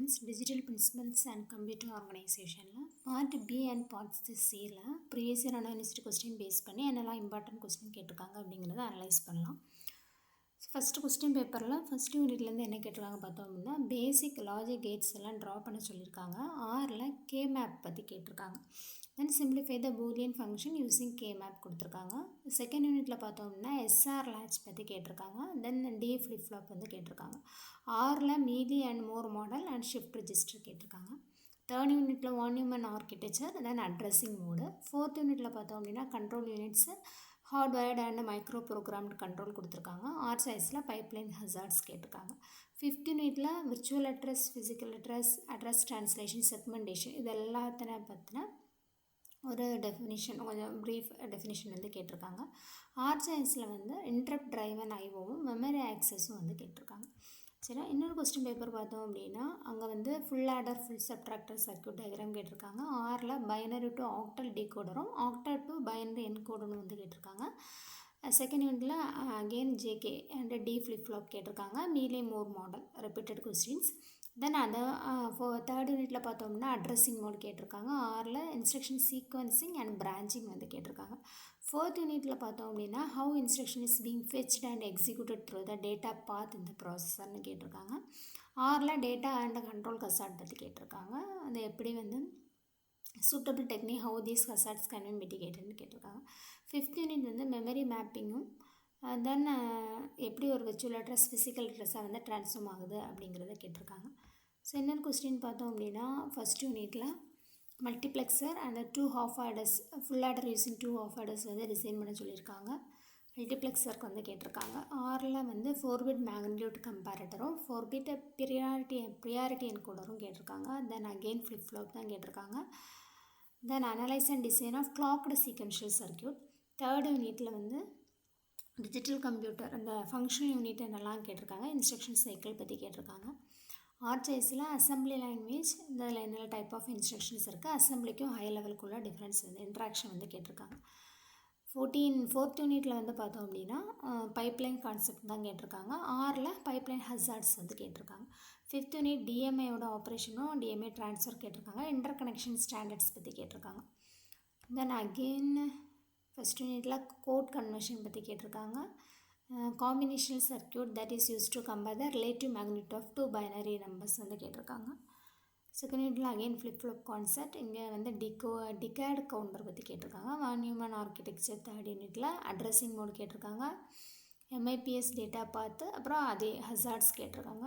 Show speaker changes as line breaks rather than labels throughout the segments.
students, digital principles and computer organization part B and part C previous year analyzed question base பண்ணி என்னெல்லாம் important question கேட்டிருக்காங்க அப்படிங்கறத analyse பண்ணலாம். First question பேப்பர்ல first யூனிட்ல இருந்து என்ன கேட்டிருக்காங்க பார்த்தோம் அப்படினா பேசிக் லாஜிக் கேட்ஸ் எல்லாம் டிரா பண்ண சொல்லிருக்காங்க. Rல K map பத்தி கேட்டிருக்காங்க. Then simplify the boolean function using K map கொடுத்திருக்காங்க. செகண்ட் யூனிட்ல பார்த்தோம் அப்படினா SR latch பத்தி கேட்டிருக்காங்க. Then D flip flop வந்து கேட்டிருக்காங்க. Rல mealy and more model and shift register கேட்டிருக்காங்க. தேர்ட் யூனிட்ல one human architecture then addressing mode. Fourth யூனிட்ல பார்த்தோம் அப்படினா control units hardwired and micro programmed control கொடுத்திருக்காங்க. R sizeல pipeline hazards கேட்டிருக்காங்க. ஃபிஃப்த் யூனிட்ல virtual address, physical address, address translation, segmentation இது எல்லாத்தனை பத்தின ஒரு டெஃபினிஷன் கொஞ்சம் ப்ரீஃப் டெஃபினிஷன் வந்து கேட்டிருக்காங்க. ஆர் சயின்ஸில் வந்து இன்டரப்ட் டிரைவன் ஐஓவும் மெமரி ஆக்சஸும் வந்து கேட்டிருக்காங்க. சரி, இன்னொரு கொஸ்டின் பேப்பர் பார்த்தோம் அப்படின்னா அங்கே வந்து full adder full subtractor circuit diagram கேட்டிருக்காங்க. ஆரில் பைனரி டு ஆக்டல் டிகோடரும் ஆக்டல் டு பைனரி என்கோடரும் வந்து கேட்டிருக்காங்க. செகண்ட் யூனிட்டில் again JK and D flip flop கேட்டிருக்காங்க. Mealy more model repeated questions. Then அதை தேர்ட் யூனிட்டில் பார்த்தோம்னா அட்ரஸிங் மோட் கேட்டிருக்காங்க. ஆரில் இன்ஸ்ட்ரக்ஷன் சீக்வன்சிங் அண்ட் பிரான்ச்சிங் வந்து கேட்டிருக்காங்க. ஃபோர்த் யூனிட்டில் பார்த்தோம் அப்படின்னா how instruction is being fetched and executed through the data path இந்த ப்ராசஸர்னு கேட்டிருக்காங்க. ஆரில் டேட்டா அண்ட் கண்ட்ரோல் ஹசார்ட் பற்றி கேட்டிருக்காங்க. அது எப்படி வந்து suitable technique how these hazards can be மிட்டிகேட்டட்னு கேட்டிருக்காங்க. ஃபிஃப்த் யூனிட் வந்து மெமரி மேப்பிங்கும் தென் எப்படி ஒரு விர்ச்சுவல் அட்ரஸ் ஃபிசிக்கல் அட்ரஸாக வந்து ட்ரான்ஸ்ஃபார்ம் ஆகுது அப்படிங்கிறத கேட்டிருக்காங்க. ஸோ இன்னொரு கொஸ்டின் பார்த்தோம் அப்படின்னா ஃபஸ்ட் யூனிட்டில் multiplexer and 2 half adders full adder using 2 half adders வந்து டிசைன் பண்ண சொல்லியிருக்காங்க. மல்டிப்ளெக்சருக்கு வந்து கேட்டிருக்காங்க. ஆரில் வந்து 4 bit மேக்னிடியூட் கம்பேரட்டரும் 4 bit ப்ரியாரிட்டி என்கோடரும் கேட்டிருக்காங்க. தென் அகெயின் ஃப்ளிப் ஃப்ளாப் தான் கேட்டிருக்காங்க. Then analyse and design of clocked sequential circuit. Third யூனிட்டில் வந்து டிஜிட்டல் கம்ப்யூட்டர் அந்த ஃபங்க்ஷனல் யூனிட் என்னெல்லாம் கேட்டிருக்காங்க. இன்ஸ்ட்ரக்ஷன் சைக்கிள் பற்றி கேட்டிருக்காங்க. ஆர்ச்சைஸில் அசம்பிளி லாங்குவேஜ் இதில் என்னென்ன டைப் ஆஃப் இன்ஸ்ட்ரக்ஷன்ஸ் இருக்குது, அசம்பிளிக்கும் ஹை லெவலுக்குள்ள டிஃப்ரென்ஸ் வந்து இன்ட்ராக்ஷன் வந்து கேட்டிருக்காங்க. ஃபோர்த் யூனிட்டில் வந்து பார்த்தோம் அப்படின்னா பைப்லைன் கான்செப்ட் தான் கேட்டிருக்காங்க. ஆரில் பைப்லைன் ஹசார்ட்ஸ் வந்து கேட்டிருக்காங்க. ஃபிஃப்த் யூனிட் டிஎம்ஏயோட ஆப்ரேஷனும் டிஎம்ஏ ட்ரான்ஸ்ஃபர் கேட்டிருக்காங்க. இன்டர் கனெக்ஷன் ஸ்டாண்டர்ட்ஸ் பற்றி கேட்டிருக்காங்க. தென் அகெயின் ஃபஸ்ட் யூனிட்டில் கோட் கன்வர்ஷன் பற்றி கேட்டிருக்காங்க. Combinational circuit that is use to compare the relative magnitude of 2 binary numbers வந்து கேட்டிருக்காங்க. செகண்ட் யூனிட்டில் அகெயின் ஃப்ளிப் ஃப்ளாப் கான்செப்ட் இங்கே வந்து டிகேட் கவுண்டர் பற்றி கேட்டிருக்காங்க. ஒன் ஹியூமன் ஆர்கிடெக்சர் தேர்ட் யூனிட்டில் அட்ரஸிங் மோட் கேட்டிருக்காங்க. எம்ஐபிஎஸ் டேட்டா பார்த்து அப்புறம் அதே ஹசார்ட்ஸ் கேட்டிருக்காங்க.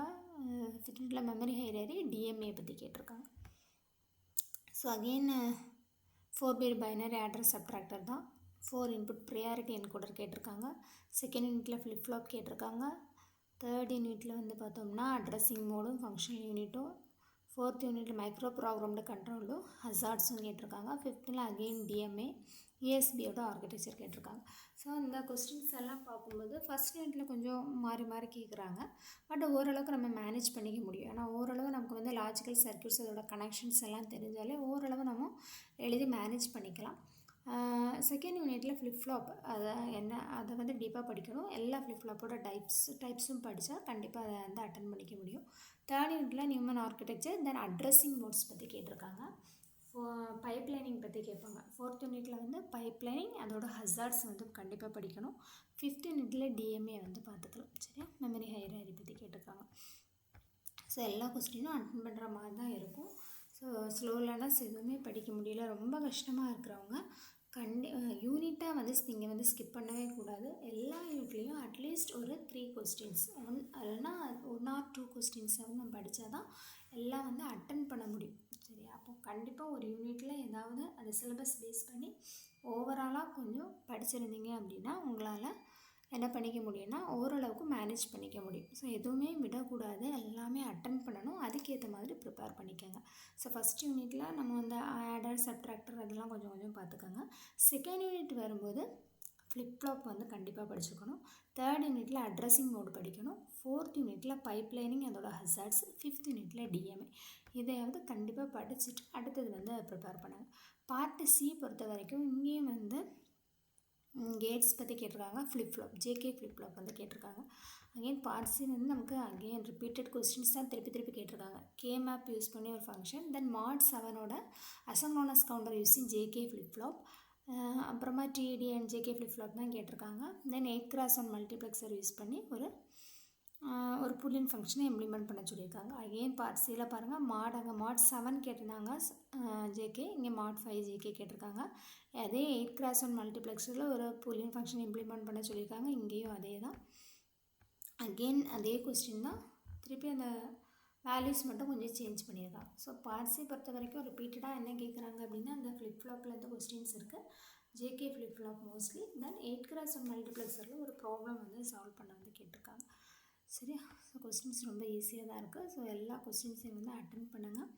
ஃபிஃப்த் யூனிட்டில் மெமரி ஹையரி டிஎம்ஏ பற்றி கேட்டிருக்காங்க. So again 4 bit binary order subtractor தான். 4 input ப்ரியாரிட்டி என்கோடர் கேட்டிருக்காங்க. செகண்ட் யூனிட்டில் ஃப்ளிப் ஃப்ளாப் கேட்டிருக்காங்க. தேர்ட் யூனிட்டில் வந்து பார்த்தோம்னா அட்ரஸிங் மோடும் ஃபங்க்ஷனல் யூனிட்டும். ஃபோர்த் யூனிட்டில் மைக்ரோ ப்ரோக்ராம்டு கண்ட்ரோலும் ஹசார்ட்ஸும் கேட்டிருக்காங்க. ஃபிஃப்த்தில் அகெயின் டிஎம்ஏ யூஎஸ்பியோட ஆர்கிடெக்சர் கேட்டிருக்காங்க. ஸோ இந்த கொஸ்டின்ஸ் எல்லாம் பார்க்கும்போது ஃபஸ்ட் யூனிட்டில் கொஞ்சம் மாறி மாறி கேட்குறாங்க. பட் ஓரளவுக்கு நம்ம மேனேஜ் பண்ணிக்க முடியும். ஏன்னா ஓரளவு நமக்கு வந்து லாஜிக்கல் சர்க்யூட்ஸ் அதோட கனெக்ஷன்ஸ் எல்லாம் தெரிஞ்சாலே ஓரளவு நம்ம எழுதி மேனேஜ் பண்ணிக்கலாம். செகண்ட் யூனிட்டில் ஃப்ளிப் ஃப்ளாப் அதை வந்து டீப்பாக படிக்கணும். எல்லா ஃப்ளிப் ஃப்ளாப்போட டைப்ஸும் படித்தா கண்டிப்பாக அதை வந்து அட்டன் பண்ணிக்க முடியும். தேர்ட் யூனிட்டில் நியூமன் ஆர்கிடெக்சர் தென் அட்ரஸிங் மோட்ஸ் பற்றி கேட்டிருக்காங்க. பைப்லைனிங் பற்றி கேட்பாங்க. ஃபோர்த் யூனிட்டில் வந்து பைப்லைனிங் அதோட ஹசார்ட்ஸ் வந்து கண்டிப்பாக படிக்கணும். ஃபிஃப்த் யூனிட்டில் டிஎம்ஏ வந்து பார்த்துக்கலாம். சரியா, மெமரி ஹையரி பற்றி கேட்டிருக்காங்க. ஸோ எல்லா கொஸ்டினும் அட்டன் பண்ணுற மாதிரி தான் இருக்கும். ஸோ ஸ்லோ லேர்னர்ஸ் எதுவுமே படிக்க முடியல, ரொம்ப கஷ்டமாக இருக்கிறவங்க யூனிட்டாக வந்து நீங்கள் வந்து ஸ்கிப் பண்ணவே கூடாது. எல்லா யூனிட்லேயும் அட்லீஸ்ட் ஒரு 3 questions இல்லைன்னா 1 or 2 questions நம்ம படித்தா தான் எல்லாம் வந்து அட்டன் பண்ண முடியும். சரியா, அப்போ கண்டிப்பாக ஒரு யூனிட்டில் ஏதாவது அந்த சிலபஸ் பேஸ் பண்ணி ஓவராலாக கொஞ்சம் படிச்சிருந்தீங்க அப்படின்னா உங்களால் என்ன பண்ணிக்க முடியும்னா ஓரளவுக்கு மேனேஜ் பண்ணிக்க முடியும். ஸோ எதுவுமே விடக்கூடாது, எல்லாமே அட்டன் பண்ணணும். அதுக்கேற்ற மாதிரி ப்ரிப்பேர் பண்ணிக்கோங்க. ஸோ ஃபஸ்ட் யூனிட்டில் நம்ம வந்து ஆடர் சப்ட்ராக்டர் அதெல்லாம் கொஞ்சம் கொஞ்சம் பார்த்துக்கோங்க. செகண்ட் யூனிட் வரும்போது ஃப்ளிப் ஃப்ளாப் வந்து கண்டிப்பாக படிச்சுக்கணும். தேர்ட் யூனிட்டில் அட்ரஸிங் மோடு படிக்கணும். ஃபோர்த் யூனிட்டில் பைப்லைனிங் அதோட ஹசார்ட்ஸ். ஃபிஃப்த் யூனிட்டில் டிஎம்ஏ இதை வந்து கண்டிப்பாக படிச்சுட்டு அடுத்தது வந்து ப்ரிப்பேர் பண்ணுங்கள். பார்ட் சி பொறுத்த வரைக்கும் இங்கேயும் வந்து கேட்ஸ் பற்றி கேட்டிருக்காங்க. Flip flop, JK flip flop வந்து கேட்டிருக்காங்க. அகெயின் பார்ட் சி வந்து நமக்கு அகெயின் ரிப்பீட்டட் கொஸ்டின்ஸ் தான் திருப்பி திருப்பி கேட்டிருக்காங்க. கே மேப் யூஸ் பண்ணி ஒரு ஃபங்க்ஷன், தென் மாட் 7ஓட asynchronous counter using JK flip flop, அப்புறமா D T and JK flip flop தான் கேட்டிருக்காங்க. தென் 8x1 மல்டிப்ளெக்சர் யூஸ் பண்ணி ஒரு புல்லின் ஃபங்க்ஷனை இம்ப்ளிமெண்ட் பண்ண சொல்லியிருக்காங்க. அகெயின் பார்ட் சியில் பாருங்கள், அங்கே மாட் 7 கேட்டிருந்தாங்க ஜேகே, இங்கே மாட் 5 ஜேகே கேட்டிருக்காங்க. அதே 8x1 மல்டிப்ளெக்சரில் ஒரு புல்லின் ஃபங்க்ஷன் இம்ப்ளிமெண்ட் பண்ண சொல்லியிருக்காங்க. இங்கேயும் அதே தான், அகெயின் அதே கொஸ்டின் தான், திருப்பி அந்த வேல்யூஸ் மட்டும் கொஞ்சம் சேஞ்ச் பண்ணியிருக்காங்க. ஸோ பார்ட் சி பொறுத்த வரைக்கும் ரிப்பீட்டடாக என்ன கேட்குறாங்க அப்படின்னா, அந்த ஃப்ளிப் ஃப்ளாப்பில் இருந்து கொஸ்டின்ஸ் இருக்குது, ஜேகே ஃப்ளிப் ஃப்ளாப் மோஸ்ட்லி. தென் 8x1 மல்டிப்ளெக்சரில் ஒரு ப்ராப்ளம் வந்து சால்வ் பண்ண வந்து கேட்டிருக்காங்க. சரியா? ஸோ கொஸ்டின்ஸ் ரொம்ப ஈஸியாக தான் இருக்குது. ஸோ எல்லா கொஸ்டின்ஸையும் வந்து அட்டன் பண்ணுங்கள்.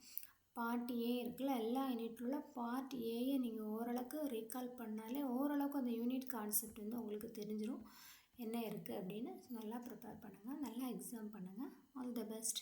பார்ட் ஏ இருக்குல்ல, எல்லா யூனிட்டில் உள்ள பார்ட் ஏயை நீங்கள் ஓரளவுக்கு ரீகால் பண்ணாலே ஓரளவுக்கு அந்த யூனிட் கான்செப்ட் வந்து உங்களுக்கு தெரிஞ்சிடும் என்ன இருக்குது அப்படின்னு. நல்லா ப்ரிப்பேர் பண்ணுங்கள், நல்லா எக்ஸாம் பண்ணுங்கள். All the best.